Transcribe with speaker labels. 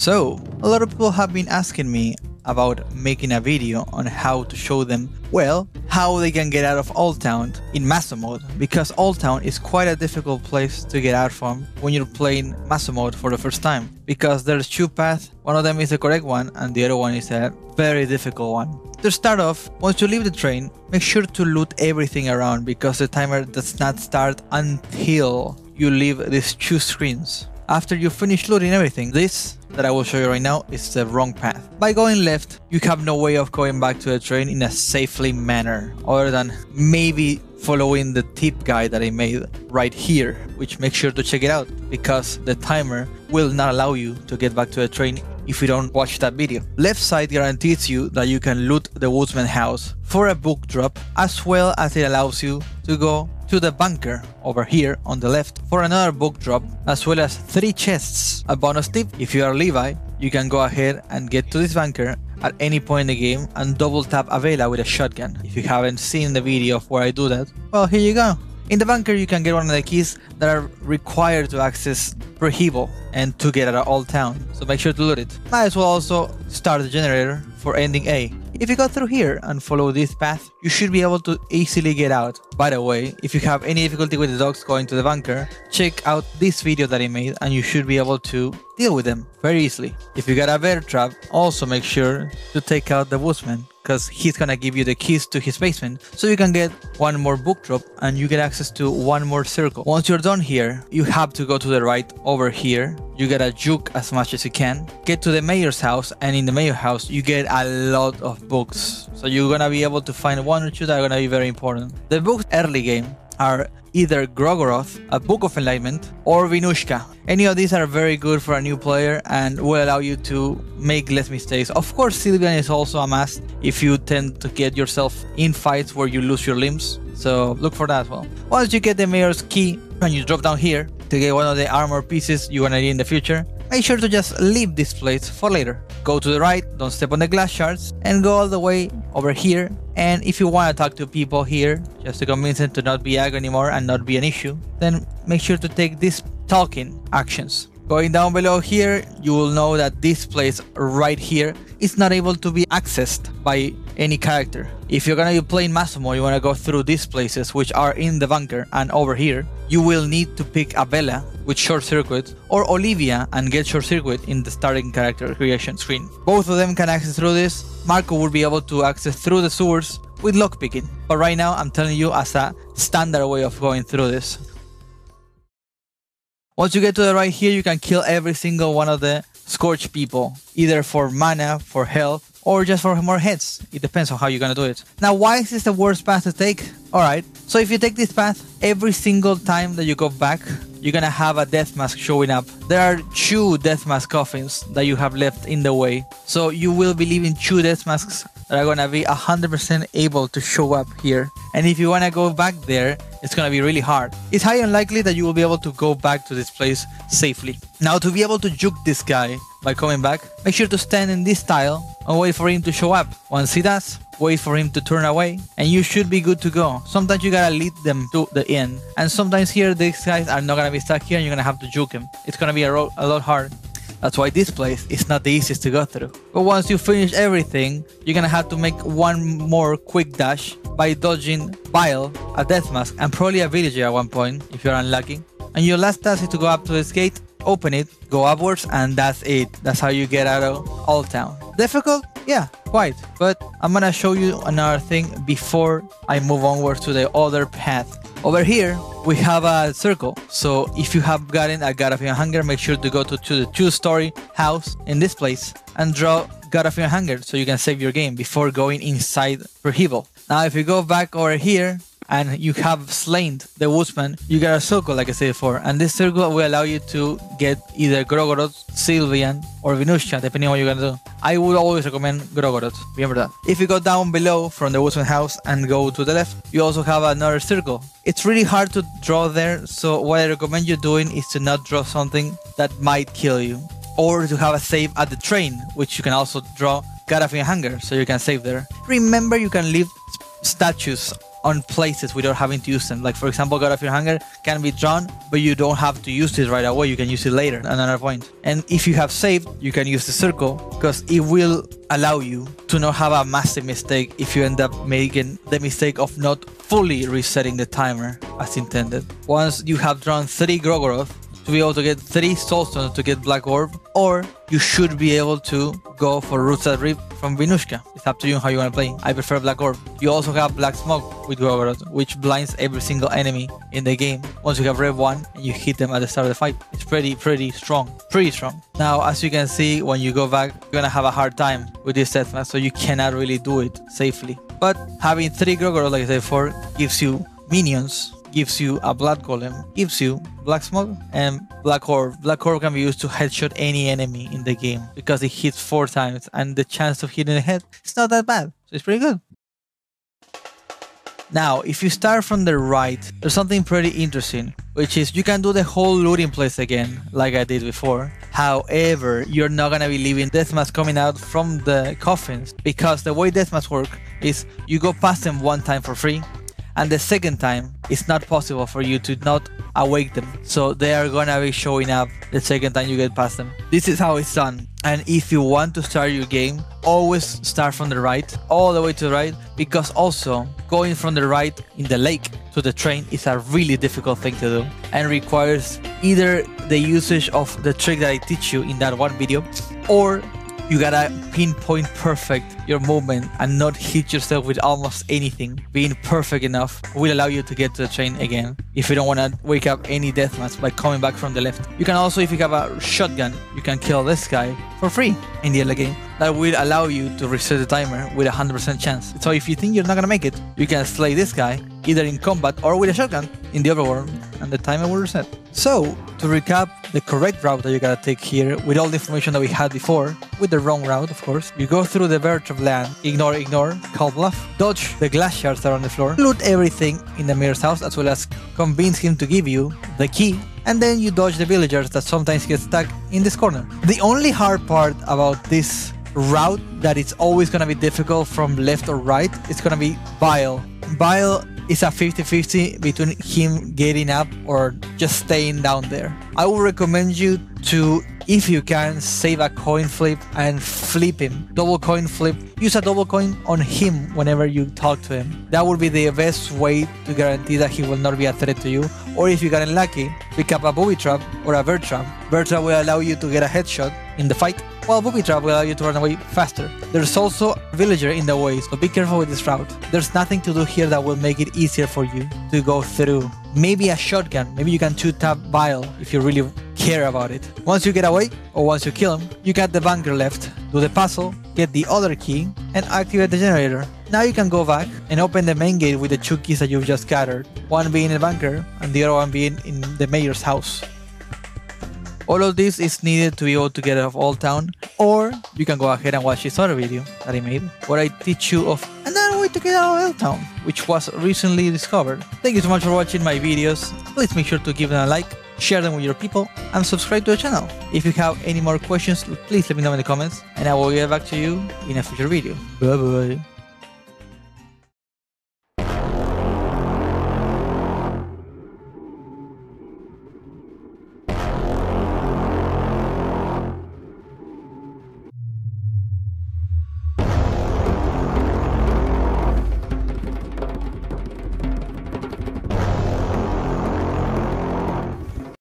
Speaker 1: So, a lot of people have been asking me about making a video on how to show them, well, how they can get out of Old Town in Maso Mode, because Old Town is quite a difficult place to get out from when you're playing Maso Mode for the first time, because there's two paths, one of them is the correct one and the other one is a very difficult one. To start off, once you leave the train, make sure to loot everything around, because the timer does not start until you leave these two screens. After you finish looting everything, this that I will show you right now is the wrong path. By going left, you have no way of going back to the train in a safely manner, other than maybe following the tip guide that I made right here, which make sure to check it out, because the timer will not allow you to get back to the train if you don't watch that video. Left side guarantees you that you can loot the woodsman house for a book drop, as well as it allows you to go to the bunker over here on the left for another book drop, as well as 3 chests. A bonus tip: if you are Levi, you can go ahead and get to this bunker at any point in the game and double tap Avela with a shotgun. If you haven't seen the video of where I do that, well, here you go. In the bunker, you can get one of the keys that are required to access Preheval and to get out of Old Town, so make sure to loot it. Might as well also start the generator for ending A. If you go through here and follow this path, you should be able to easily get out. By the way, if you have any difficulty with the dogs going to the bunker, check out this video that I made and you should be able to deal with them very easily. If you got a bear trap, also make sure to take out the woodsman, because he's gonna give you the keys to his basement, so you can get one more book drop and you get access to one more circle. Once you're done here, you have to go to the right over here. You gotta juke as much as you can, get to the mayor's house, and in the mayor's house you get a lot of books, so you're gonna be able to find 1 or 2 that are gonna be very important. The books early game are either Grogoroth, a Book of Enlightenment, or Vinushka. Any of these are very good for a new player and will allow you to make less mistakes. Of course, Sylvian is also a must if you tend to get yourself in fights where you lose your limbs, so look for that as well. Once you get the mayor's key and you drop down here to get one of the armor pieces you're gonna need in the future, make sure to just leave this place for later. Go to the right, don't step on the glass shards, and go all the way over here. And if you want to talk to people here, just to convince them to not be ag anymore and not be an issue, then make sure to take these talking actions. Going down below here, you will know that this place right here is not able to be accessed by any character. If you're gonna be playing Maso Mode, you wanna go through these places, which are in the bunker and over here, you will need to pick Avela with short circuit or Olivia and get short circuit in the starting character creation screen. Both of them can access through this. Marco will be able to access through the sewers with lockpicking, but right now I'm telling you as a standard way of going through this. Once you get to the right here, you can kill every single one of the Scorch people, either for mana, for health, or just for more heads. It depends on how you're gonna do it. Now, why is this the worst path to take? Alright, so if you take this path, every single time that you go back, you're gonna have a death mask showing up. There are 2 death mask coffins that you have left in the way, so you will be leaving 2 death masks that are gonna be 100% able to show up here. And if you wanna go back there, it's gonna be really hard. It's highly unlikely that you will be able to go back to this place safely. Now, to be able to juke this guy by coming back, make sure to stand in this tile and wait for him to show up. Once he does, wait for him to turn away and you should be good to go. Sometimes you gotta lead them to the end, and sometimes here these guys are not gonna be stuck here and you're gonna have to juke him. It's gonna be a lot hard. That's why this place is not the easiest to go through. But once you finish everything, you're gonna have to make one more quick dash by dodging Bile, a death mask, and probably a villager at one point if you're unlucky. And your last task is to go up to this gate, open it, go upwards, and that's it. That's how you get out of Old Town. Difficult? Yeah, quite. But I'm gonna show you another thing before I move onward to the other path. Over here, we have a circle. So if you have gotten a God of Fear Hunger, make sure to go to the 2-story house in this place and draw God of Fear Hunger so you can save your game before going inside Preheval. Now, if you go back over here, and you have slain the woodsman, you got a circle like I said before, and this circle will allow you to get either Grogoroth, Sylvian, or Vinushka, depending on what you're gonna do. I would always recommend Grogoroth, remember that. If you go down below from the woodsman house and go to the left, you also have another circle. It's really hard to draw there, so what I recommend you doing is to not draw something that might kill you, or to have a save at the train, which you can also draw God of Fear Hunger, so you can save there. Remember, you can leave statues on places without having to use them. Like for example, God of Fear Hunger can be drawn, but you don't have to use it right away. You can use it later at another point. And if you have saved, you can use the circle because it will allow you to not have a massive mistake if you end up making the mistake of not fully resetting the timer as intended. Once you have drawn 3 Grogoroth, to be able to get 3 Soulstones to get Black Orb, or you should be able to go for Roots that Rip from Vinushka. It's up to you how you want to play. I prefer Black Orb. You also have Black Smoke with Grogoroth, which blinds every single enemy in the game. Once you have Rev 1 and you hit them at the start of the fight, it's pretty strong. Pretty strong. Now, as you can see, when you go back, you're gonna have a hard time with this deathmatch, so you cannot really do it safely. But having 3 Grogoroth, like I said before, gives you minions, gives you a Blood Golem, gives you Black Smoke and Black Orb. Black Orb can be used to headshot any enemy in the game because it hits 4 times and the chance of hitting the head is not that bad. So it's pretty good. Now, if you start from the right, there's something pretty interesting, which is you can do the whole looting place again, like I did before. However, you're not gonna be leaving deathmatch coming out from the coffins, because the way deathmatch work is you go past them 1 time for free, and the second time it's not possible for you to not awake them, so they are gonna be showing up the second time you get past them. This is how it's done. And if you want to start your game, always start from the right, all the way to the right, because also going from the right in the lake to the train is a really difficult thing to do and requires either the usage of the trick that I teach you in that one video, or you gotta pinpoint perfect your movement and not hit yourself with almost anything. Being perfect enough will allow you to get to the train again if you don't want to wake up any deathmatch by coming back from the left. You can also, if you have a shotgun, you can kill this guy for free in the early game. That will allow you to reset the timer with a 100% chance. So if you think you're not gonna make it, you can slay this guy either in combat or with a shotgun in the overworld, and the timer will reset. So, to recap the correct route that you gotta take here with all the information that we had before, with the wrong route of course, you go through the verge of land, ignore, call bluff, dodge the glass shards that are on the floor, loot everything in the mayor's house as well as convince him to give you the key, and then you dodge the villagers that sometimes get stuck in this corner. The only hard part about this route that it's always gonna be difficult from left or right, it's gonna be Bile. Bile is a 50-50 between him getting up or just staying down there. I would recommend you to, if you can, save a coin flip and flip him. Double coin flip. Use a double coin on him whenever you talk to him. That would be the best way to guarantee that he will not be a threat to you. Or if you got unlucky, pick up a booby trap or a bird trap. Bird trap will allow you to get a headshot in the fight, while booby trap will allow you to run away faster. There's also a villager in the way, so be careful with this route. There's nothing to do here that will make it easier for you to go through. Maybe a shotgun, maybe you can 2-tap Bile if you really care about it. Once you get away, or once you kill him, you got the bunker left, do the puzzle, get the other key, and activate the generator. Now you can go back and open the main gate with the 2 keys that you've just gathered, one being in the bunker and the other one being in the mayor's house. All of this is needed to be able to get out of Old Town, or you can go ahead and watch this other video that I made where I teach you of another way to get out of Old Town, which was recently discovered. Thank you so much for watching my videos. Please make sure to give them a like, share them with your people, and subscribe to the channel. If you have any more questions, please let me know in the comments and I will get back to you in a future video. Bye bye.